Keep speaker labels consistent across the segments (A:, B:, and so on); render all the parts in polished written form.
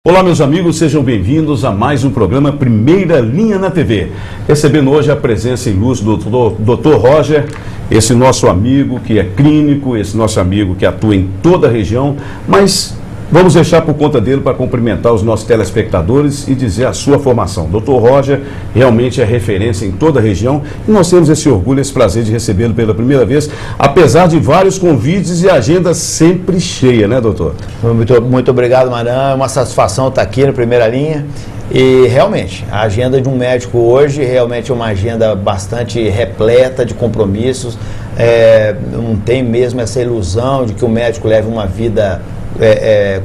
A: Olá, meus amigos, sejam bem-vindos a mais um programa Primeira Linha na TV. Recebendo hoje a presença ilustre do Dr. Roger, esse nosso amigo que é clínico, esse nosso amigo que atua em toda a região, mas vamos deixar por conta dele para cumprimentar os nossos telespectadores e dizer a sua formação. Dr. Roger realmente é referência em toda a região e nós temos esse orgulho, esse prazer de recebê-lo pela primeira vez, apesar de vários convites e agenda sempre cheia, né, doutor?
B: Muito obrigado, Maran. É uma satisfação estar aqui na Primeira Linha. E realmente, a agenda de um médico hoje realmente é uma agenda bastante repleta de compromissos. Não tem mesmo essa ilusão de que o médico leve uma vida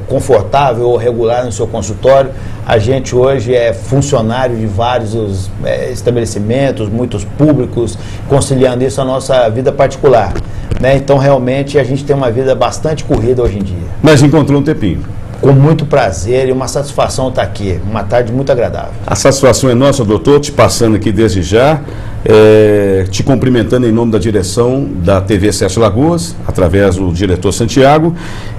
B: confortável ou regular no seu consultório. A gente hoje é funcionário de vários estabelecimentos, muitos públicos, conciliando isso à nossa vida particular, né? Então realmente a gente tem uma vida bastante corrida hoje em dia.
A: Mas encontrou um tempinho.
B: Com muito prazer e uma satisfação estar aqui, uma tarde muito agradável.
A: A satisfação é nossa, doutor, te passando aqui desde já, te cumprimentando em nome da direção da TV Sete Lagoas, através do diretor Santiago,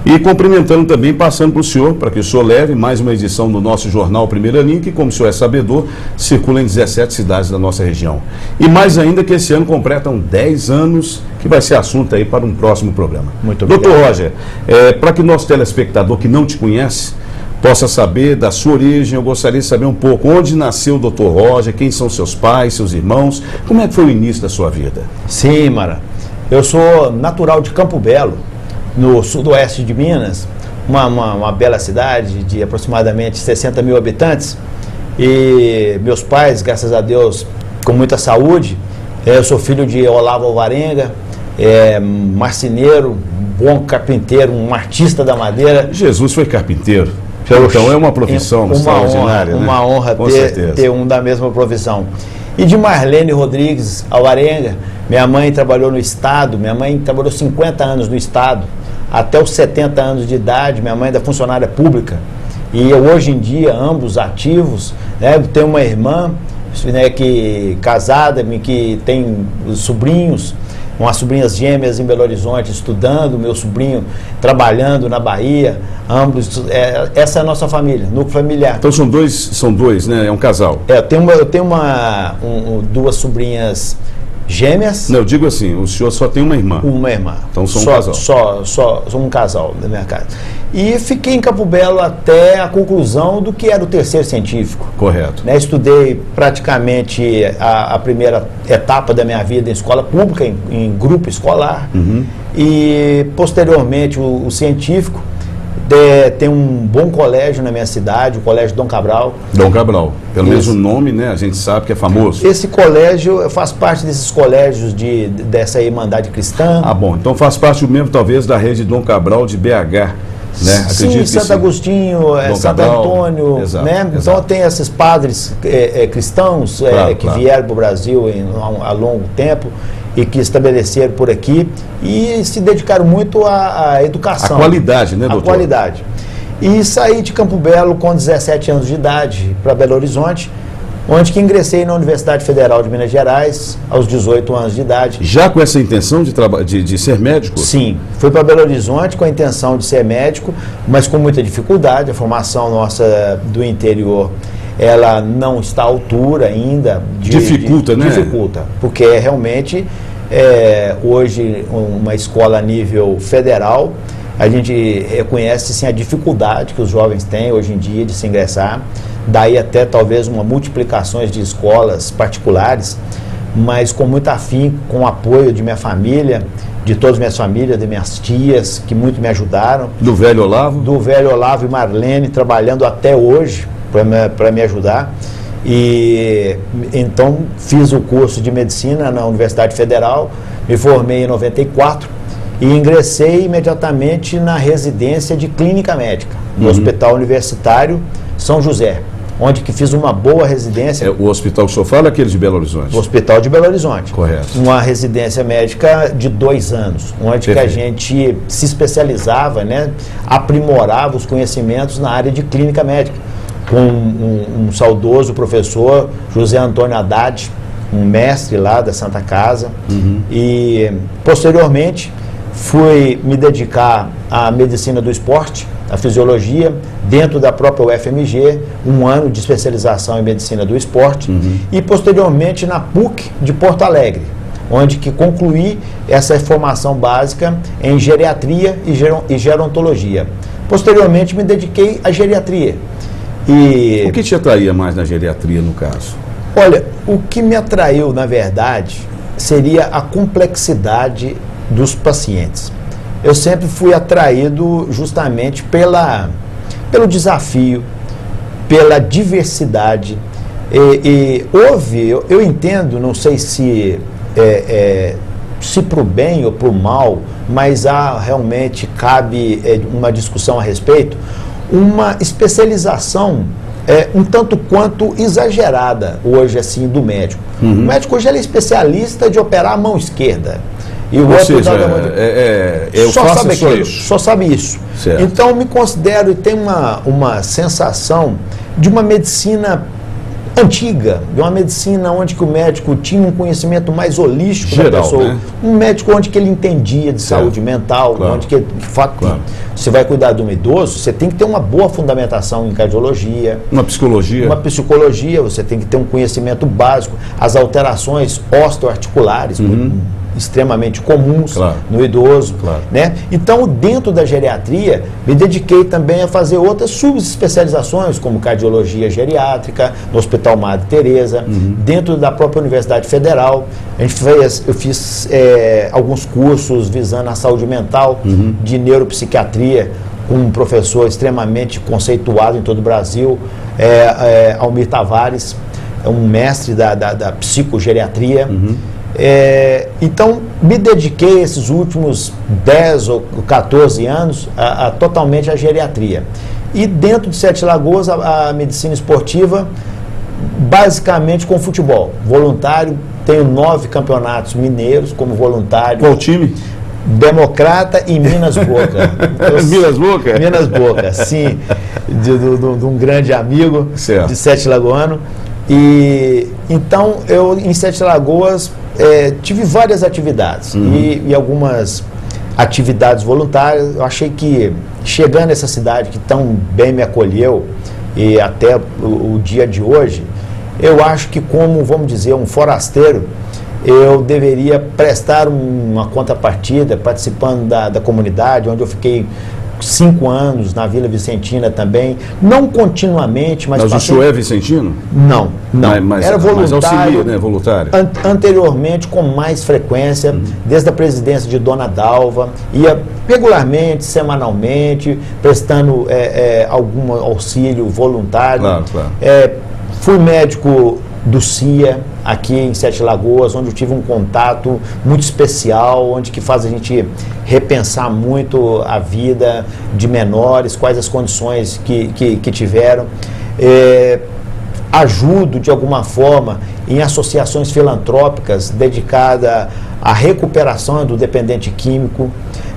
A: e cumprimentando também, passando para o senhor, para que o senhor leve mais uma edição do nosso jornal Primeira Linha, que, como o senhor é sabedor, circula em 17 cidades da nossa região. E mais ainda que esse ano completam 10 anos, que vai ser assunto aí para um próximo programa.
B: Muito obrigado.
A: Doutor Roger, para que o nosso telespectador que não te conhece possa saber da sua origem, eu gostaria de saber um pouco onde nasceu o Dr. Roger, quem são seus pais, seus irmãos, como é que foi o início da sua vida?
B: Sim, Mara. Eu sou natural de Campo Belo, no sudoeste de Minas, uma bela cidade de aproximadamente 60 mil habitantes. E meus pais, graças a Deus, com muita saúde. Eu sou filho de Olavo Alvarenga, marceneiro, bom carpinteiro, um artista da madeira.
A: Jesus foi carpinteiro. Então é uma profissão extraordinária, né?
B: Uma honra ter um da mesma profissão. E de Marlene Rodrigues Alvarenga, minha mãe trabalhou no Estado, minha mãe trabalhou 50 anos no Estado, até os 70 anos de idade, minha mãe é da funcionária pública. E hoje em dia, ambos ativos, né? Tenho uma irmã, né, casada, que tem sobrinhos, umas sobrinhas gêmeas em Belo Horizonte estudando, meu sobrinho trabalhando na Bahia, ambos, essa é a nossa família, núcleo familiar.
A: Então são dois, né? É um casal.
B: Eu tenho duas sobrinhas gêmeas.
A: Não, eu digo assim, o senhor só tem uma irmã.
B: Uma irmã.
A: Então são um casal.
B: Só um casal da minha casa. E fiquei em Campo Belo até a conclusão do que era o terceiro científico.
A: Correto.
B: Né, estudei praticamente a primeira etapa da minha vida em escola pública, em grupo escolar. Uhum. E posteriormente o científico. Tem um bom colégio na minha cidade, o Colégio Dom Cabral.
A: Dom Cabral, pelo menos o nome, né? A gente sabe que é famoso.
B: Esse colégio faz parte desses colégios dessa Irmandade Cristã.
A: Ah, bom, então faz parte mesmo, talvez, da rede Dom Cabral de BH, né?
B: Sim, Santo Agostinho, Santo Antônio, exato, né? Exato. Então tem esses padres cristãos que vieram para o Brasil há longo tempo e que estabeleceram por aqui e se dedicaram muito à educação.
A: A qualidade, né, doutor?
B: A qualidade. E saí de Campo Belo com 17 anos de idade para Belo Horizonte, onde que ingressei na Universidade Federal de Minas Gerais aos 18 anos de idade.
A: Já com essa intenção de ser médico?
B: Sim, fui para Belo Horizonte com a intenção de ser médico, mas com muita dificuldade. A formação nossa do interior, ela não está à altura ainda.
A: Dificulta, né?
B: Dificulta, porque realmente hoje uma escola a nível federal, a gente reconhece sim a dificuldade que os jovens têm hoje em dia de se ingressar, daí até talvez uma multiplicações de escolas particulares, mas com muito afinco, com o apoio de minha família, de todas as minhas famílias, de minhas tias, que muito me ajudaram.
A: Do velho Olavo?
B: Do velho Olavo e Marlene, trabalhando até hoje para me ajudar. E então fiz o curso de medicina na Universidade Federal, me formei em 94 e ingressei imediatamente na residência de clínica médica, no Hospital Universitário São José, onde que fiz uma boa residência.
A: O hospital que o senhor fala é aquele de Belo Horizonte?
B: O Hospital de Belo Horizonte.
A: Correto.
B: Uma residência médica de 2 anos, onde que a gente se especializava, né, aprimorava os conhecimentos na área de clínica médica, com um saudoso professor, José Antônio Haddad, um mestre lá da Santa Casa. E posteriormente fui me dedicar à medicina do esporte, na fisiologia, dentro da própria UFMG, 1 ano de especialização em medicina do esporte, e posteriormente na PUC de Porto Alegre, onde que concluí essa formação básica em geriatria e gerontologia. Posteriormente me dediquei à geriatria.
A: O que te atraía mais na geriatria, no caso?
B: Olha, o que me atraiu, na verdade, seria a complexidade dos pacientes. Eu sempre fui atraído justamente pelo desafio, pela diversidade. Eu entendo, não sei se para o bem ou para o mal, mas realmente cabe uma discussão a respeito, uma especialização um tanto quanto exagerada hoje assim do médico. O médico hoje ele é especialista de operar a mão esquerda. E o outro só sabe isso.
A: Certo.
B: Então me considero e tenho uma sensação de uma medicina antiga, de uma medicina onde que o médico tinha um conhecimento mais holístico
A: geral,
B: da pessoa,
A: né?
B: Um médico onde que ele entendia de saúde mental,
A: claro.
B: onde que de fato você vai cuidar de um idoso, você tem que ter uma boa fundamentação em cardiologia,
A: uma psicologia,
B: você tem que ter um conhecimento básico, as alterações osteoarticulares, extremamente comuns no idoso, né? Então, dentro da geriatria, me dediquei também a fazer outras subespecializações, como cardiologia geriátrica, no Hospital Madre Teresa, dentro da própria Universidade Federal. Eu fiz alguns cursos visando a saúde mental, de neuropsiquiatria, com um professor extremamente conceituado em todo o Brasil, Almir Tavares, um mestre da psicogeriatria. Então, me dediquei esses últimos 10 ou 14 anos totalmente à geriatria. E dentro de Sete Lagoas, a medicina esportiva, basicamente com futebol. Voluntário, tenho 9 campeonatos mineiros como voluntário.
A: Qual time?
B: Democrata e Minas Boca.
A: Minas Boca?
B: Minas Boca, sim. De um grande amigo de Sete Lagoano. E então, eu em Sete Lagoas tive várias atividades e algumas atividades voluntárias. Eu achei que, chegando nessa cidade que tão bem me acolheu, e até o dia de hoje, eu acho que, como, vamos dizer, um forasteiro, eu deveria prestar uma contrapartida, participando da comunidade, onde eu fiquei 5 anos, na Vila Vicentina também, não continuamente, mas...
A: Mas o senhor é vicentino?
B: Não.
A: Era voluntário, mas auxilia, né, voluntário?
B: Anteriormente, com mais frequência, desde a presidência de Dona Dalva, ia regularmente, semanalmente, prestando algum auxílio voluntário.
A: Claro.
B: Fui médico do CIA, aqui em Sete Lagoas, onde eu tive um contato muito especial, onde que faz a gente repensar muito a vida de menores, quais as condições que tiveram. Ajudo, de alguma forma, em associações filantrópicas dedicadas à recuperação do dependente químico,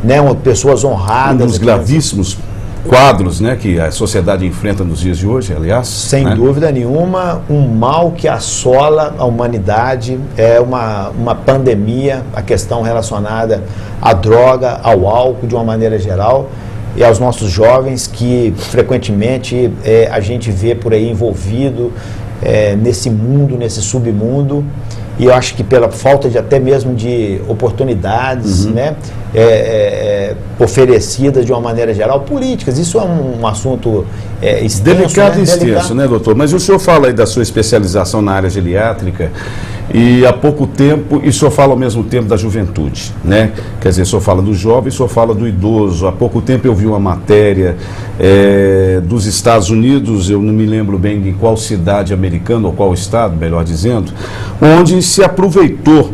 B: né, pessoas honradas.
A: Um dos gravíssimos quadros, né, que a sociedade enfrenta nos dias de hoje, aliás.
B: Sem dúvida nenhuma, um mal que assola a humanidade, é uma pandemia, a questão relacionada à droga, ao álcool, de uma maneira geral, e aos nossos jovens que frequentemente a gente vê por aí envolvido nesse mundo, nesse submundo. E eu acho que pela falta de até mesmo de oportunidades, né, oferecidas de uma maneira geral, políticas. Isso é um assunto extenso,
A: delicado e extenso, né, doutor? Mas o senhor fala aí da sua especialização na área geriátrica e há pouco tempo, e o senhor fala ao mesmo tempo da juventude, né? Quer dizer, o senhor fala do jovem, o senhor fala do idoso. Há pouco tempo eu vi uma matéria dos Estados Unidos, eu não me lembro bem em qual cidade americana, ou qual estado, melhor dizendo, onde se aproveitou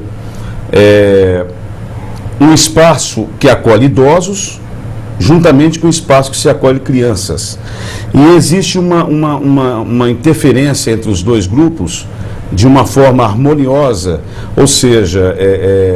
A: um espaço que acolhe idosos, juntamente com o espaço que se acolhe crianças. E existe uma interferência entre os dois grupos de uma forma harmoniosa, ou seja,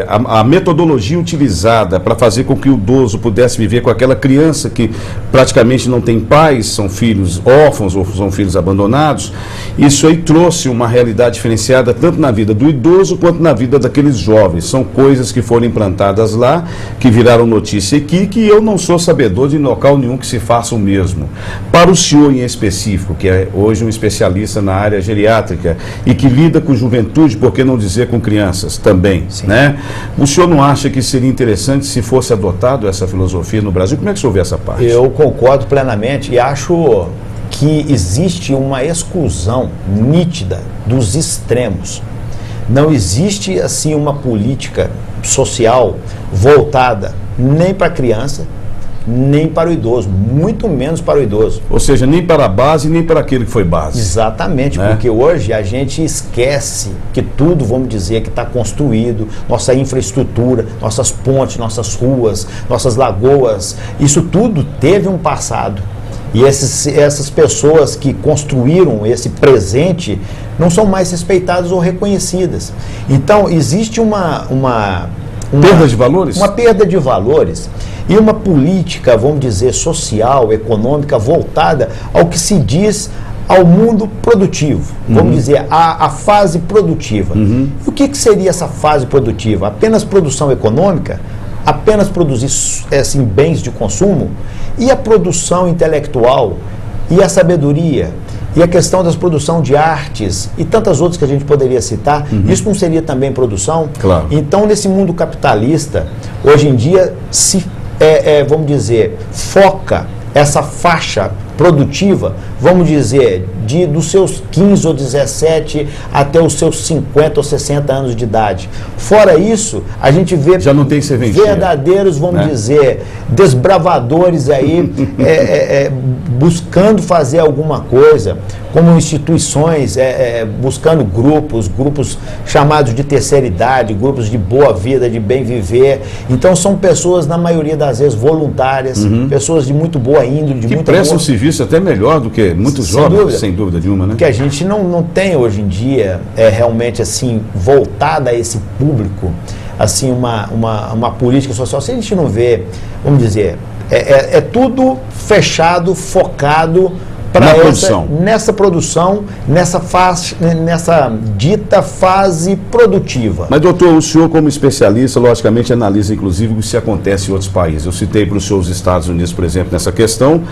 A: a metodologia utilizada para fazer com que o idoso pudesse viver com aquela criança que praticamente não tem pais, são filhos órfãos ou são filhos abandonados, isso aí trouxe uma realidade diferenciada tanto na vida do idoso quanto na vida daqueles jovens. São coisas que foram implantadas lá, que viraram notícia aqui, que eu não sou sabedor de local nenhum que se faça o mesmo. Para o senhor em específico, que é hoje um especialista na área geriátrica e que lida com juventude, por que não dizer com crianças também, né? O senhor não acha que seria interessante se fosse adotado essa filosofia no Brasil? Como é que o senhor vê essa parte?
B: Eu concordo plenamente e acho que existe uma exclusão nítida dos extremos. Não existe, assim, uma política social voltada nem para a criança, nem para o idoso, muito menos para o idoso.
A: Ou seja, nem para a base, nem para aquele que foi base.
B: Exatamente, né? Porque hoje a gente esquece que tudo, vamos dizer, que está construído, nossa infraestrutura, nossas pontes, nossas ruas, nossas lagoas, isso tudo teve um passado. E essas pessoas que construíram esse presente não são mais respeitadas ou reconhecidas. Então, existe uma
A: perda de valores?
B: Uma perda de valores e uma política, vamos dizer, social, econômica, voltada ao que se diz ao mundo produtivo, vamos dizer, a fase produtiva. E o que seria essa fase produtiva? Apenas produção econômica? Apenas produzir assim, bens de consumo? E a produção intelectual? E a sabedoria? E a questão da produção de artes e tantas outras que a gente poderia citar, isso não seria também produção?
A: Claro.
B: Então, nesse mundo capitalista, hoje em dia, se, vamos dizer, foca essa faixa produtiva, vamos dizer, dos seus 15 ou 17 até os seus 50 ou 60 anos de idade. Fora isso, a gente vê
A: já não tem serventia,
B: verdadeiros, vamos dizer, desbravadores aí, buscando fazer alguma coisa, como instituições, buscando grupos chamados de terceira idade, grupos de boa vida, de bem viver. Então são pessoas, na maioria das vezes, voluntárias, pessoas de muito boa índole, de
A: que
B: muita
A: prestam serviço até melhor do que muitos jovens, sem dúvida nenhuma, né?
B: Que a gente não tem hoje em dia realmente assim voltada a esse público, assim uma política social. Se a gente não vê, vamos dizer, é tudo fechado, focado nessa produção, nessa dita fase produtiva.
A: Mas, doutor, o senhor como especialista, logicamente, analisa inclusive o que se acontece em outros países. Eu citei para os senhor os Estados Unidos, por exemplo, nessa questão.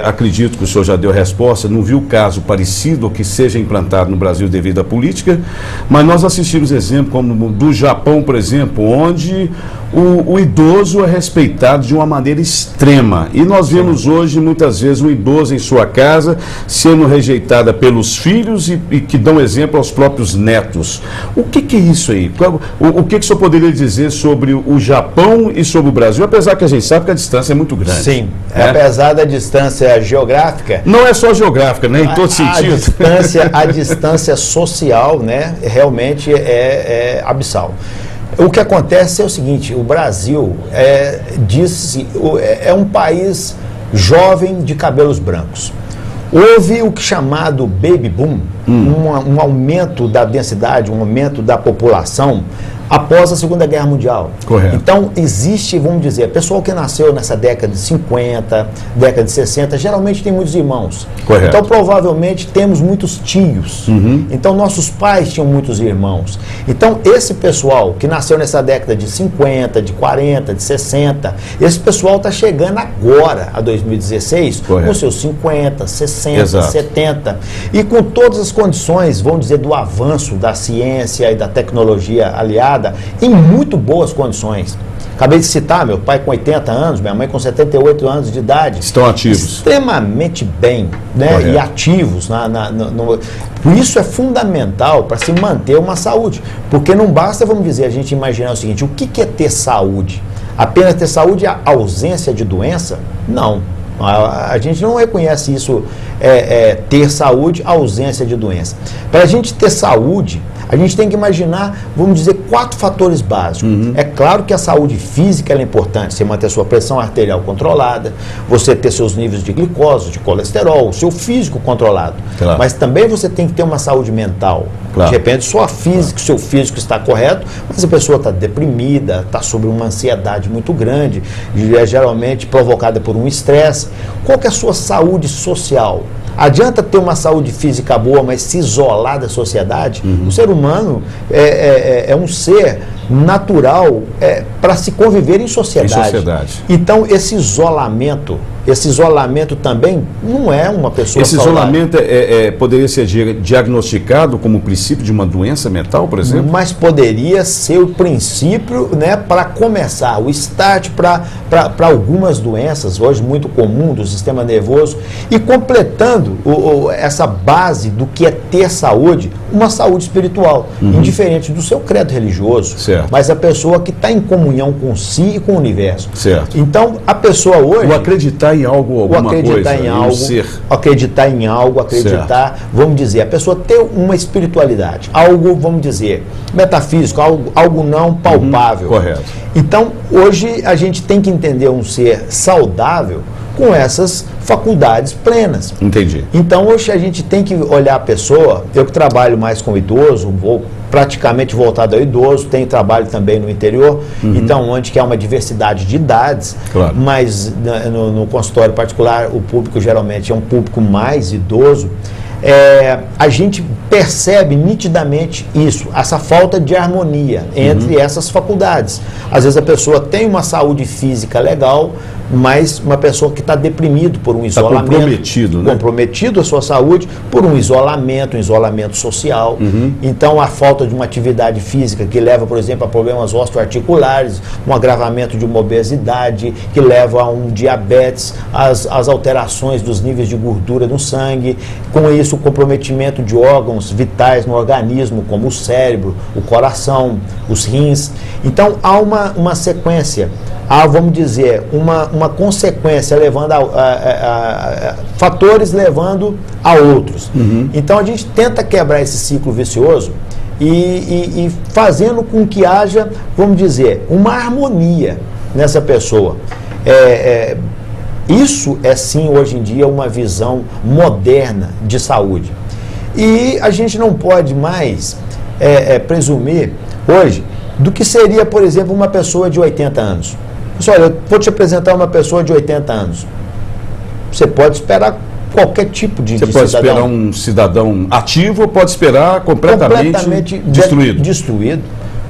A: Acredito que o senhor já deu a resposta, não viu caso parecido que seja implantado no Brasil devido à política, mas nós assistimos exemplo como do Japão, por exemplo, onde o idoso é respeitado de uma maneira extrema. E nós vemos hoje, muitas vezes, um idoso em sua casa sendo rejeitada pelos filhos e que dão exemplo aos próprios netos. O que é isso aí? O que o senhor poderia dizer sobre o Japão e sobre o Brasil? Apesar que a gente sabe que a distância é muito grande.
B: Sim, apesar da distância geográfica...
A: Não é só geográfica, né? Em todo sentido.
B: A distância social, né? Realmente é abissal. O que acontece é o seguinte, o Brasil é um país jovem de cabelos brancos. Houve o que chamado baby boom, um aumento da densidade, um aumento da população após a Segunda Guerra Mundial.
A: Correto.
B: Então, existe, vamos dizer, pessoal que nasceu nessa década de 50, década de 60, geralmente tem muitos irmãos.
A: Correto.
B: Então, provavelmente, temos muitos tios. Então, nossos pais tinham muitos irmãos. Então, esse pessoal que nasceu nessa década de 50, de 40, de 60, esse pessoal está chegando agora, a 2016,
A: Correto.
B: com seus 50, 60,
A: Exato.
B: 70, e com todas as condições, vamos dizer, do avanço da ciência e da tecnologia aliada, em muito boas condições. Acabei de citar, meu pai com 80 anos, minha mãe com 78 anos de idade.
A: Estão ativos.
B: Extremamente bem, né?
A: Correto.
B: E ativos. Por isso é fundamental para se manter uma saúde. Porque não basta, vamos dizer, a gente imaginar o seguinte, o que é ter saúde? Apenas ter saúde e a ausência de doença? Não. A gente não reconhece isso, ter saúde, ausência de doença. Para a gente ter saúde, A gente tem que imaginar, vamos dizer, 4 fatores básicos. É claro que a saúde física é importante, você manter sua pressão arterial controlada, você ter seus níveis de glicose, de colesterol, o seu físico controlado.
A: Claro.
B: Mas também você tem que ter uma saúde mental.
A: Claro.
B: De repente, sua física, seu físico está correto, mas a pessoa está deprimida, está sob uma ansiedade muito grande, geralmente provocada por um estresse. Qual que é a sua saúde social? Adianta ter uma saúde física boa, mas se isolar da sociedade? O ser humano é um ser natural para se conviver em sociedade. Então, esse isolamento também não é uma pessoa
A: Esse
B: saudável.
A: isolamento poderia ser diagnosticado como princípio de uma doença mental, por exemplo?
B: Mas poderia ser o princípio, né, para começar, o start para algumas doenças, hoje muito comum do sistema nervoso, e completando essa base do que é ter saúde, uma saúde espiritual, indiferente do seu credo religioso,
A: certo.
B: Mas a pessoa que está em comunhão com si e com o universo.
A: Certo.
B: Então, a pessoa hoje...
A: O acreditar em algo, alguma coisa,
B: em algo,
A: ser.
B: Acreditar em algo, acreditar, certo. Vamos dizer, a pessoa ter uma espiritualidade, algo, vamos dizer, metafísico, algo não palpável.
A: Correto.
B: Então, hoje a gente tem que entender um ser saudável com essas faculdades plenas.
A: Entendi.
B: Então, hoje a gente tem que olhar a pessoa, eu que trabalho mais com idoso, vou praticamente voltado ao idoso, tenho trabalho também no interior, então onde que há uma diversidade de idades,
A: claro.
B: Mas no consultório particular o público geralmente é um público mais idoso, a gente percebe nitidamente isso, essa falta de harmonia entre essas faculdades. Às vezes a pessoa tem uma saúde física legal, mas uma pessoa que está deprimido por um isolamento,
A: comprometido, né?
B: Comprometido a sua saúde por um isolamento social. Então a falta de uma atividade física que leva, por exemplo, a problemas osteoarticulares, um agravamento de uma obesidade, que leva a um diabetes, as alterações dos níveis de gordura no sangue, com isso o comprometimento de órgãos vitais no organismo, como o cérebro, o coração, os rins. Então há uma sequência, vamos dizer, uma consequência levando fatores levando a outros. Então a gente tenta quebrar esse ciclo vicioso e fazendo com que haja, vamos dizer, uma harmonia nessa pessoa. Isso é sim, hoje em dia, uma visão moderna de saúde. E a gente não pode mais presumir hoje do que seria, por exemplo, uma pessoa de 80 anos. Olha, eu vou te apresentar uma pessoa de 80 anos. Você pode esperar qualquer tipo de cidadão. Você pode
A: esperar um cidadão ativo ou pode esperar completamente
B: destruído.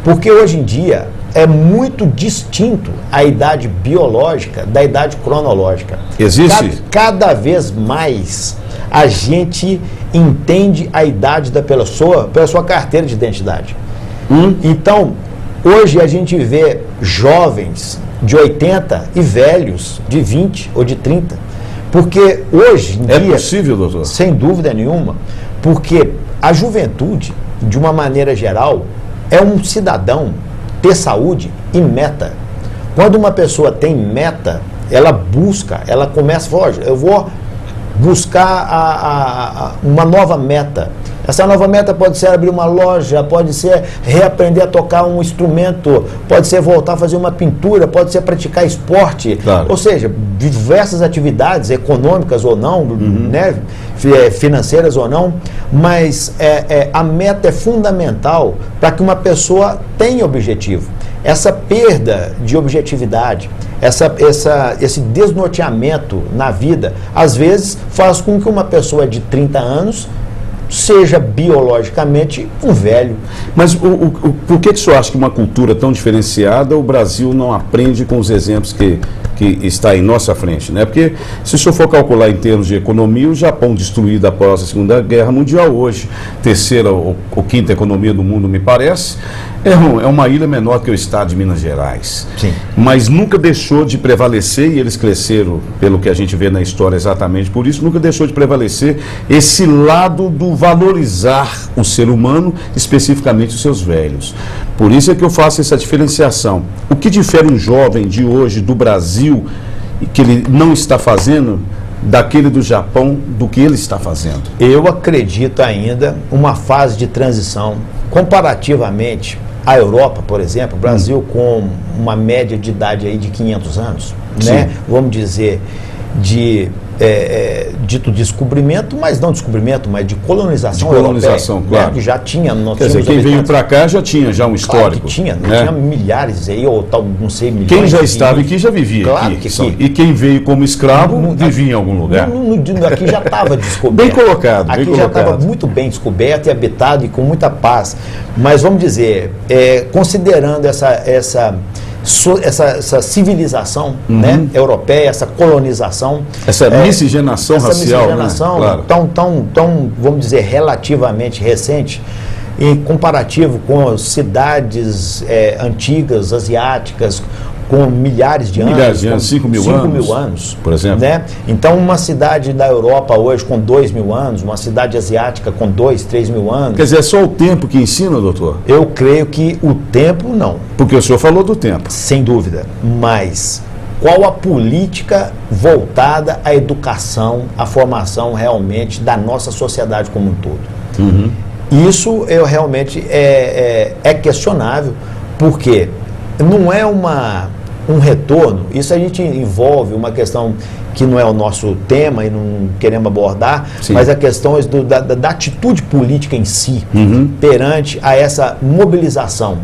B: Porque hoje em dia é muito distinto a idade biológica da idade cronológica.
A: Existe?
B: Cada vez mais a gente entende a idade da pessoa pela sua carteira de identidade. Então, hoje a gente vê jovens de 80 e velhos de 20 ou de 30. Porque hoje em dia...
A: É possível, doutor?
B: Sem dúvida nenhuma. Porque a juventude, de uma maneira geral, é um cidadão ter saúde e meta. Quando uma pessoa tem meta, ela busca, ela começa a falar, eu vou buscar uma nova meta. Essa nova meta pode ser abrir uma loja, pode ser reaprender a tocar um instrumento, pode ser voltar a fazer uma pintura, pode ser praticar esporte.
A: Claro.
B: Ou seja, diversas atividades econômicas ou não, né, financeiras ou não, mas a meta é fundamental para que uma pessoa tenha objetivo. Essa perda de objetividade, esse desnorteamento na vida, às vezes faz com que uma pessoa de 30 anos seja biologicamente um velho.
A: Mas por que o senhor acha que uma cultura tão diferenciada o Brasil não aprende com os exemplos que está em nossa frente, né? Porque se o senhor for calcular em termos de economia, o Japão destruído após a Segunda Guerra Mundial, hoje, terceira ou quinta economia do mundo, me parece, é uma ilha menor que o estado de Minas Gerais.
B: Sim.
A: Mas nunca deixou de prevalecer, e eles cresceram, pelo que a gente vê na história exatamente por isso, nunca deixou de prevalecer esse lado do valorizar o ser humano, especificamente os seus velhos. Por isso é que eu faço essa diferenciação. O que difere um jovem de hoje do Brasil, que ele não está fazendo, daquele do Japão, do que ele está fazendo?
B: Eu acredito ainda uma fase de transição comparativamente à Europa, por exemplo, o Brasil com uma média de idade aí de 500 anos, né? Vamos dizer, de dito descobrimento, mas não descobrimento, mas de colonização europeia,
A: claro.
B: Né? Que já tinha,
A: quer dizer, quem veio para cá já tinha um histórico.
B: Claro que tinha,
A: né?
B: Tinha milhares aí, ou tal, não sei, milhões.
A: Quem já estava aqui já vivia
B: claro
A: aqui.
B: Que
A: e quem veio como escravo vivia em algum lugar.
B: Aqui já estava descoberto.
A: Bem colocado.
B: Aqui já estava muito bem descoberto e habitado e com muita paz. Mas vamos dizer, considerando essa civilização né, europeia, essa colonização,
A: essa miscigenação racial,
B: miscigenação,
A: né? Claro.
B: tão, vamos dizer, relativamente recente, em comparativo com cidades antigas, asiáticas, com milhares de anos,
A: 5 mil
B: anos,
A: por exemplo.
B: Né? Então, uma cidade da Europa hoje com 2 mil anos, uma cidade asiática com 2, 3 mil anos.
A: Quer dizer, é só o tempo que ensina, doutor?
B: Eu creio que o tempo não.
A: Porque o senhor falou do tempo.
B: Sem dúvida, mas qual a política voltada à educação, à formação realmente da nossa sociedade como um todo?
A: Uhum.
B: Isso eu realmente é questionável, porque não é um retorno, isso a gente envolve uma questão que não é o nosso tema e não queremos abordar, sim, mas a questão da atitude política em si, perante a essa mobilização.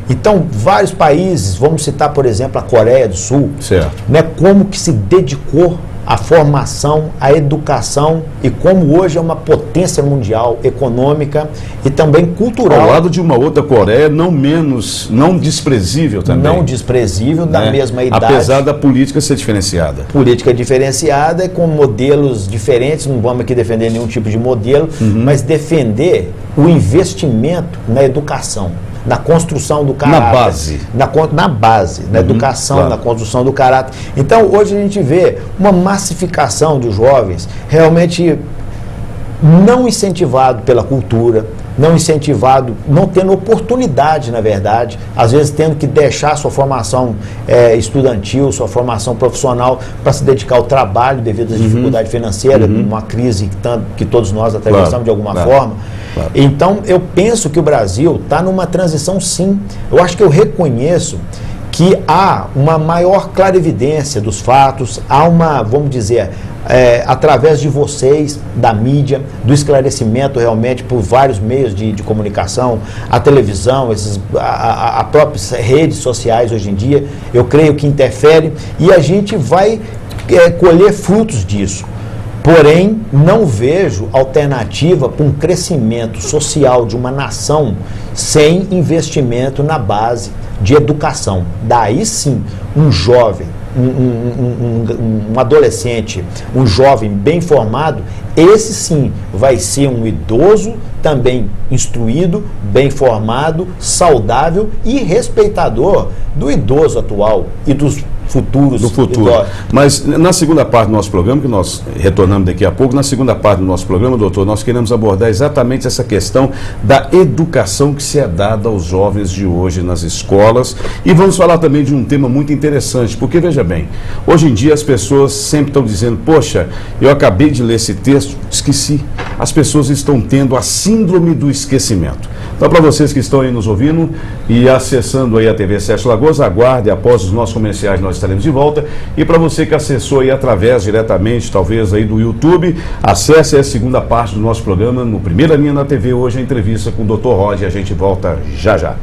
B: Então, vários países, vamos citar, por exemplo, a Coreia do Sul,
A: certo,
B: né, como que se dedicou à formação, à educação e como hoje é uma potência mundial, econômica e também cultural.
A: Ao lado de uma outra Coreia não desprezível também.
B: Não desprezível, né? Da mesma idade.
A: Apesar da política ser diferenciada.
B: Política diferenciada e com modelos diferentes, não vamos aqui defender nenhum tipo de modelo, mas defender o investimento na educação, na construção do caráter.
A: Na base.
B: Na base, na educação, claro, na construção do caráter. Então, hoje a gente vê uma massificação dos jovens realmente não incentivado pela cultura, não incentivado, não tendo oportunidade, na verdade, às vezes tendo que deixar sua formação estudantil, sua formação profissional para se dedicar ao trabalho devido às dificuldades financeiras, uma crise que todos nós atravessamos, claro, de alguma forma. Claro. Então, eu penso que o Brasil está numa transição, sim. Eu acho que eu reconheço que há uma maior clarividência dos fatos, há uma, vamos dizer, através de vocês, da mídia, do esclarecimento realmente por vários meios de comunicação, a televisão, a próprias redes sociais hoje em dia, eu creio que interfere e a gente vai colher frutos disso. Porém, não vejo alternativa para um crescimento social de uma nação sem investimento na base de educação. Daí sim, um jovem, um adolescente, um jovem bem formado, esse sim vai ser um idoso também instruído, bem formado, saudável e respeitador do idoso atual e dos futuros.
A: Do futuro. Mas na segunda parte do nosso programa, que nós retornamos daqui a pouco, na segunda parte do nosso programa, doutor, nós queremos abordar exatamente essa questão da educação que se é dada aos jovens de hoje nas escolas e vamos falar também de um tema muito interessante, porque veja bem, hoje em dia as pessoas sempre estão dizendo, poxa, eu acabei de ler esse texto, esqueci. As pessoas estão tendo a síndrome do esquecimento. Então, para vocês que estão aí nos ouvindo e acessando aí a TV Sete Lagoas, aguarde, após os nossos comerciais nós estaremos de volta. E para você que acessou aí através, diretamente, talvez aí do YouTube, acesse a segunda parte do nosso programa no Primeira Linha na TV, hoje a entrevista com o Dr. Roger. A gente volta já já.